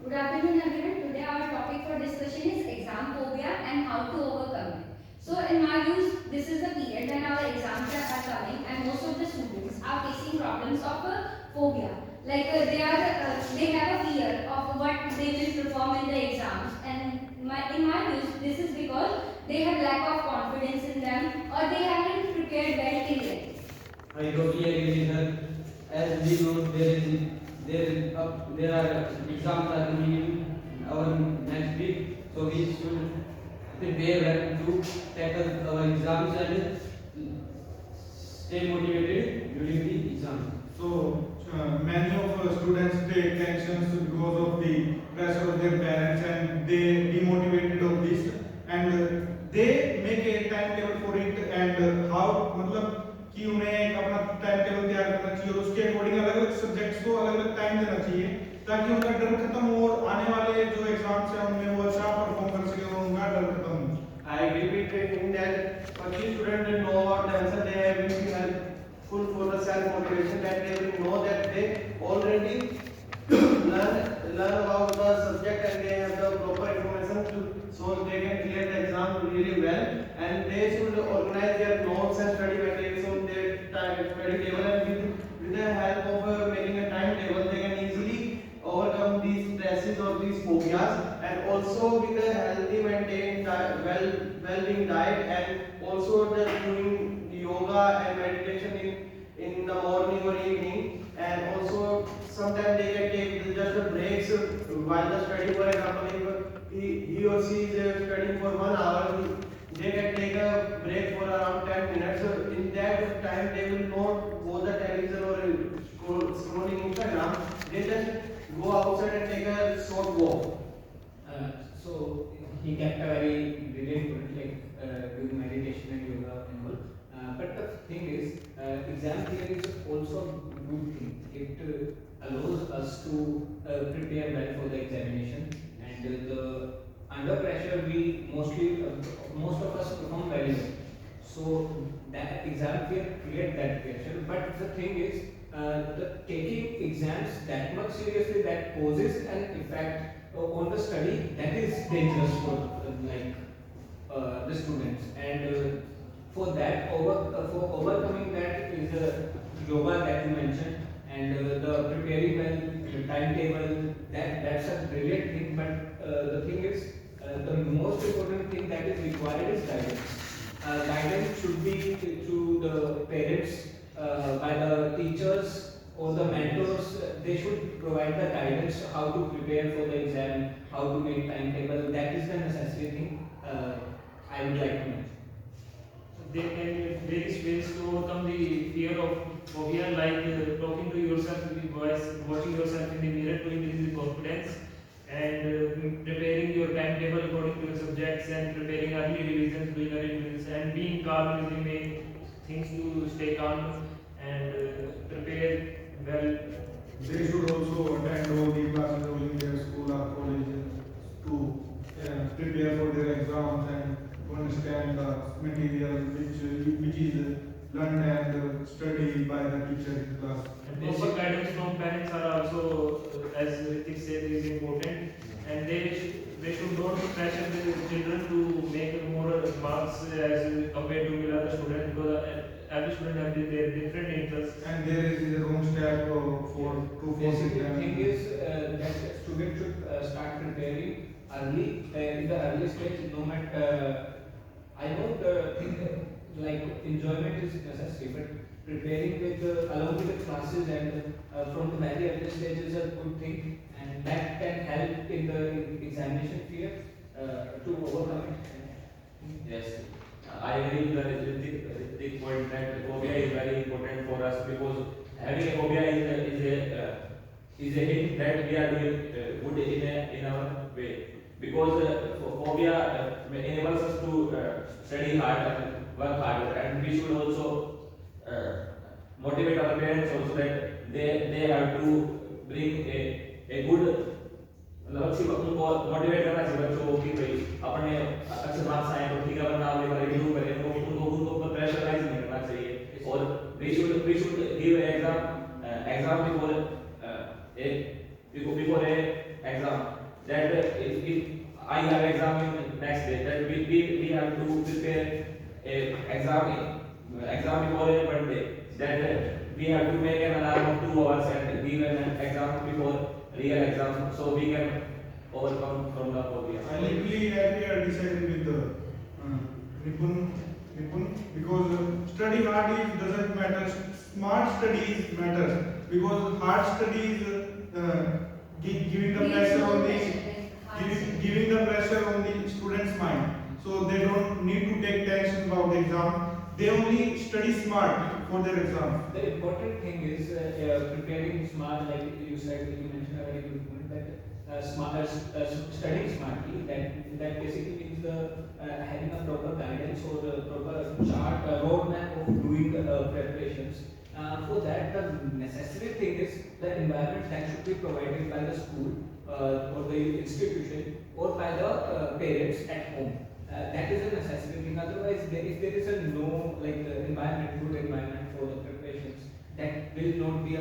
Good afternoon everyone. Today our topic for discussion is exam phobia and how to overcome it. So in my views, this is the period when our exams are coming and most of the students are facing problems of phobia. Like they have a fear of what they will perform in the exams, and in my views, this is because they have lack of confidence in them or they haven't prepared well till yet. I totally agree with her. As we know, there are exams are coming our next week, so we should prepare well to tackle our exams and stay motivated during the exam. So many of students take tensions because of the pressure of their parents and they demotivated of this and they make a timetable for it and how मतलब कि उन्हें एक अपना time table तैयार करना चाहिए और उसके अकॉर्डिंग अलग अलग सब्जेक्ट्स को अलग अलग टाइम देना चाहिए ताकि उनका डर खत्म हो और आने वाले जो एग्जाम्स हैं उनमें वो अच्छा परफॉर्म कर सके और उनका डर खत्म हो. I agree with it in that for each student will know about the answer, they will be helpful for the self motivation that they will know that they already learn about the subject and they have the proper information so they can clear the exam really well and they should organize their notes and study materials on their study table and with the help of making a timetable they can easily overcome these stresses or these phobias and also with a healthy maintained well-being diet and also the doing yoga and meditation in the morning or evening and also sometimes they can take just a breaks while the study. For example, if he or she is studying for 1 hour, they can take a break for around 10 minutes. So in that time, they will not watch the television or scrolling Instagram. They just go outside and take a short walk. So he kept a very brilliant point, like doing meditation and yoga and all. But the thing is, exam theory is also a good thing. It allows us to prepare well for the examination, and the under pressure we most of us perform very well. So that exam fear create that pressure. But the thing is, taking exams that much seriously that poses an effect on the study that is dangerous for the students and. For that, for overcoming that is the yoga that you mentioned and the preparing well timetable. That's a brilliant thing. But the thing is, the most important thing that is required is guidance. Guidance should be to the parents, by the teachers or the mentors. They should provide the guidance how to prepare for the exam, how to make timetable. That is the necessary thing. I would like to mention. There can be various ways to overcome the fear of phobia, like talking to yourself with the voice, watching yourself in the mirror to increase the confidence, and preparing your timetable according to your subjects, and preparing early revisions, doing early revisions, and being calm is the main things to stay calm and prepare well. They should also attend all the classes in their school or college to prepare for their exams and to understand the material which is learned and studied by the teacher in class. And proper guidance from parents are also, as Ritik said, is important, and they should not pressure the children to make more marks as compared to the other students because every student has their different interests. And there is a wrong step for to force it. The thing is that student should start preparing early in the early stage. No matter, I know the thing like enjoyment is necessary, but preparing with along with the classes and from the very early stage is a good thing, and that can help in the examination fear to overcome it. Yes, I agree with the point that phobia is very important for us because having a phobia is a hint that we are doing good in our way. Because phobia enables us to study hard and work harder, and we should also motivate our parents also that they have to bring a good मतलब अच्छी उनको motivate करना चाहिए बच्चों को कि भाई अपने अच्छे मार्क्स आए तो ठीक है वरना आप एक रिव्यू करें उनको प्रेशराइज नहीं करना चाहिए और we should give an exam before a exam exam before in one day, then we have to make an alarm of 2 hours and give an exam before real exam, so we can overcome from the phobia. I literally agree or disagree with the Nipun, because study hard is doesn't matter. Smart studies matters because hard studies giving the pressure on the giving the pressure on the student's mind. So they don't need to take tension about the exam. They only study smart for their exam. The important thing is preparing smart, like you said, you mentioned a very good point that studying smartly. That basically means having a proper guidance or a proper chart, roadmap of doing preparations. For that, the necessary thing is the environment that should be provided by the school or the institution or by the parents at home. That is a necessary thing. Otherwise, if there is a no environment, good environment for the preparations, that will not be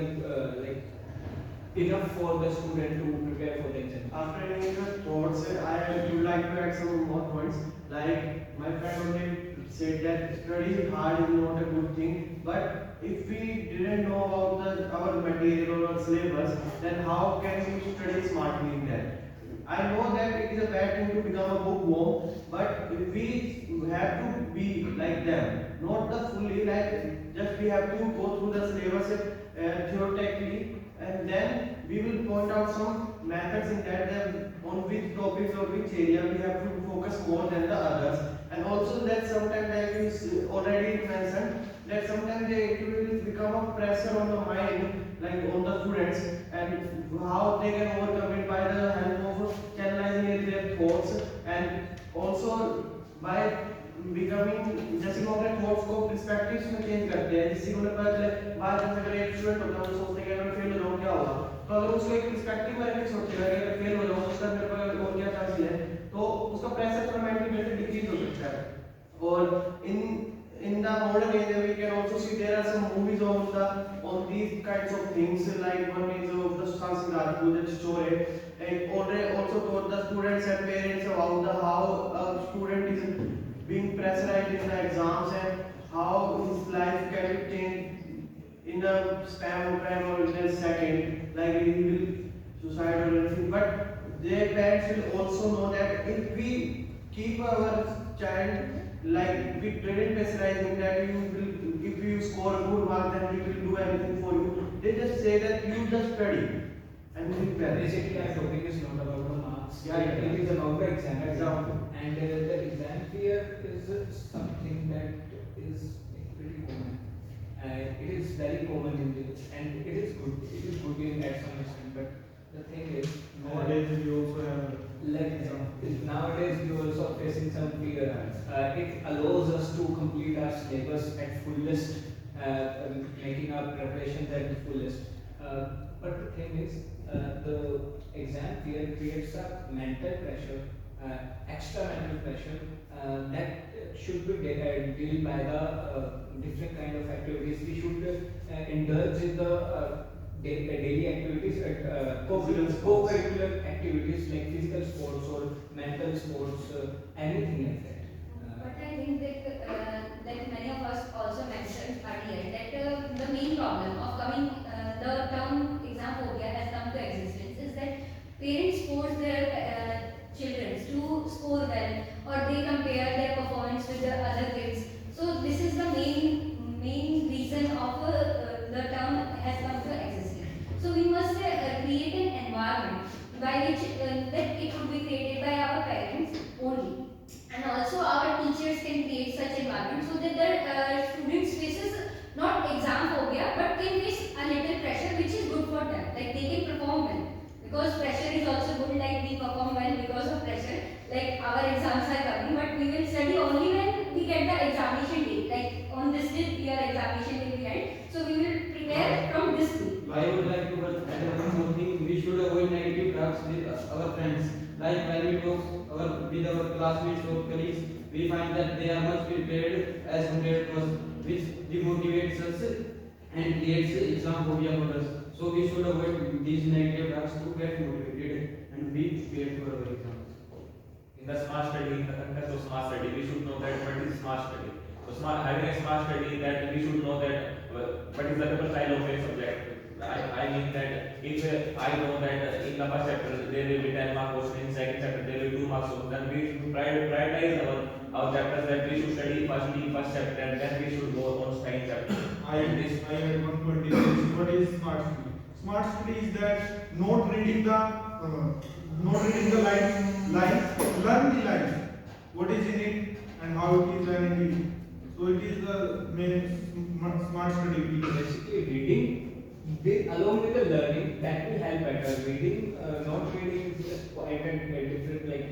enough for the student to prepare for the exam. After hearing your thoughts, I would like to add some more points. Like my friend only said that studying hard is not a good thing, but if we didn't know about our material or our syllabus, then how can we study smartly in that? I know that it is a bad thing to become a bookworm, but if we have to be like them, not the fully like just we have to go through the syllabus theoretically, and then we will point out some methods in that on which topics or which area we have to focus more than the others. And also that sometimes, like you already mentioned, that sometimes it will become a pressure on the mind, like on the students, and how they can overcome it by the help of channelizing their thoughts, and also by becoming जैसे हम अपने thoughts को perspectives में change करते हैं, जिससे उन्हें पता चले बाद में अगर एक स्टूडेंट होता है वो सोचते हैं कि अगर फेल हो जाऊँ क्या होगा, तो अगर उसको एक पर्सपेक्टिव में रख के सोचेगा कि अगर फेल हो जाऊँ तो उसका मेरे पास और क्या चांस है, तो उसका प्रेशर थोड़ा मेंटली डिक्रीज हो सकता है. और in the modern age we can also see there are some movies on these kinds of things, like one is of the Sushant Singh Rajput story, and also taught the students and parents about how a student is being pressurized in the exams and how his life can be changed in a span of time or in a second, like he will suicide or anything. But their parents will also know that if we keep our child, like we didn't pressurize him that you will, if you score a good mark then we will do anything for you. They just say that you just study and you will pass. Basically, our topic is not about the marks. Yeah, it is about the exam. And the exam fear is something that is pretty common. It is very common in this, and it is good. It is good in at some extent, but the thing is Nowadays we also have nowadays we also facing some fear. It allows us to complete our syllabus at fullest, making our preparations at the fullest. But the thing is, the exam fear creates a mental pressure, extra mental pressure that should be dealt by the different kind of activities. We should indulge in the daily activities, co-curricular activities like physical sports or mental sports, anything like that. But I think that many of us also mentioned earlier that the main problem of coming, the term exam phobia has come to existence is that parents force their children to score well, or they compare their performance with the other kids. So this is the main reason of the term has come to existence. So we must create an environment by which that it would be created by our parents only, and also our teachers can create such environment so that the students faces not exam phobia but can face a little pressure which is good for them, like they can perform well, because pressure is also good, like we perform well because of pressure, like our exams are coming, but we will study only when we get the examination date, like on this date your examination will be held, so we will prepare from this week. I would like to add one more thing. We should avoid negative talks with our friends. Like when we talk with our classmates or colleagues, we find that they are much prepared as compared to us, which demotivates us and creates exam phobia for us. So we should avoid these negative talks to get motivated and be prepared for our exams. In the smart study, in the context of smart study, we should know that what is smart study. So having a smart study, that we should know that what is the paper style of a subject. I mean that if I know that in the first chapter there will be 10 mark question, in second chapter there will be 2 marks, so then we should prioritize our chapters, that we should study firstly first chapter and then we should go on second chapter. I had one point in this. What is smart study? Smart study is that not reading the lines, learn the lines. What is in it and how it is and it is. So it is the main smart study. Basically, reading along with the learning, that will help better. Reading, not reading is quite a different, like.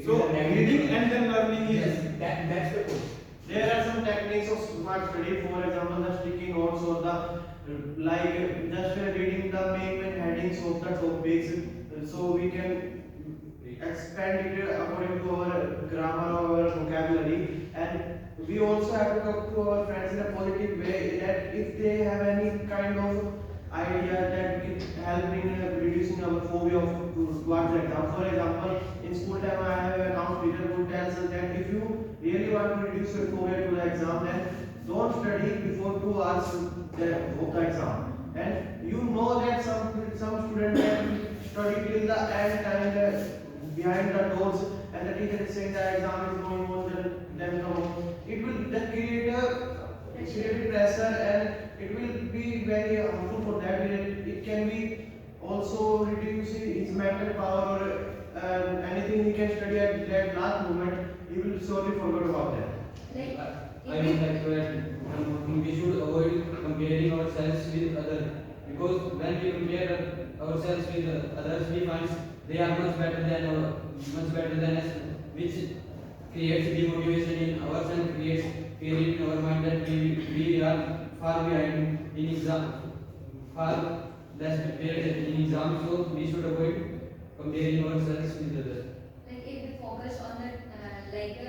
So reading and then learning is. Yes, that's the point. There are some techniques of smart study, for example, the sticky notes or the like just reading the main headings of the topics, so we can expand it according to our grammar or our vocabulary. And we also have to talk to our friends in a positive way, that if they have any kind of idea that it help in reducing our phobia of towards the exam. For example, in school time I have a accounts teacher who tells us that if you really want to reduce your phobia to the exam, then don't study before 2 hours of the exam. And you know that some students can study till the end and behind the doors, and the teacher is saying the exam is going on, then come on. It will that create a pressure, and it will be very harmful for that. It can be also reduce his mental power, or anything he can study at that last moment, he will surely forget about that. Like, I would like to add one more thing. We should avoid comparing ourselves with others, because when we compare ourselves with others, we find they are much better than us, which creates demotivation in ours and creates fear in our mind that we are far behind in exam, far less prepared in exam. So we should avoid comparing ourselves with others. like if we focus on the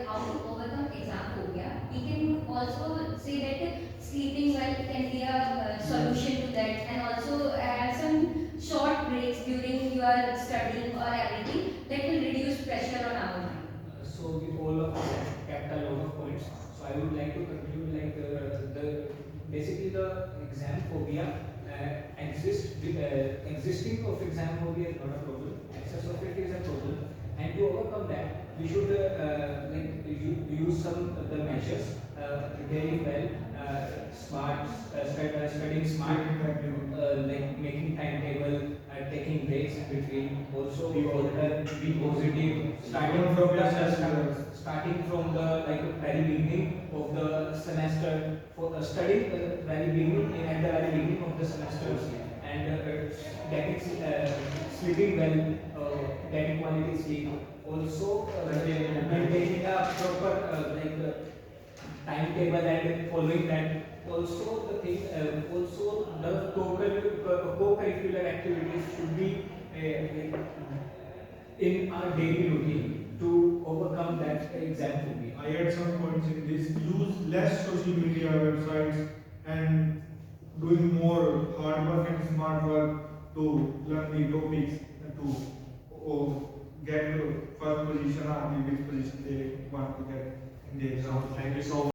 how to overcome exam phobia, we can also say that sleeping well can be a solution to that, and also have some short breaks during your studying or everything that will reduce pressure on our mind. So with all of that, kept a lot of points. So I would like to conclude like the basically the exam phobia existing of exam phobia is not a problem. Excess of it is a problem, and to overcome that, we should use some of the measures, preparing well, studying smart, like making timetable, taking breaks in between. Also, be positive, starting from the very beginning of the semester, for studying very beginning at the very beginning of the semester, and getting sleeping well, getting quality sleep. Also, maintaining a proper timetable and following that. Also, the thing, also the co-curricular activities should be in our daily routine to overcome that exam phobia. I had some points in this. Use less social media websites and doing more hard work and smart work to learn the topics and to get the first position or the which position they want to get in the exam. Thank you so much.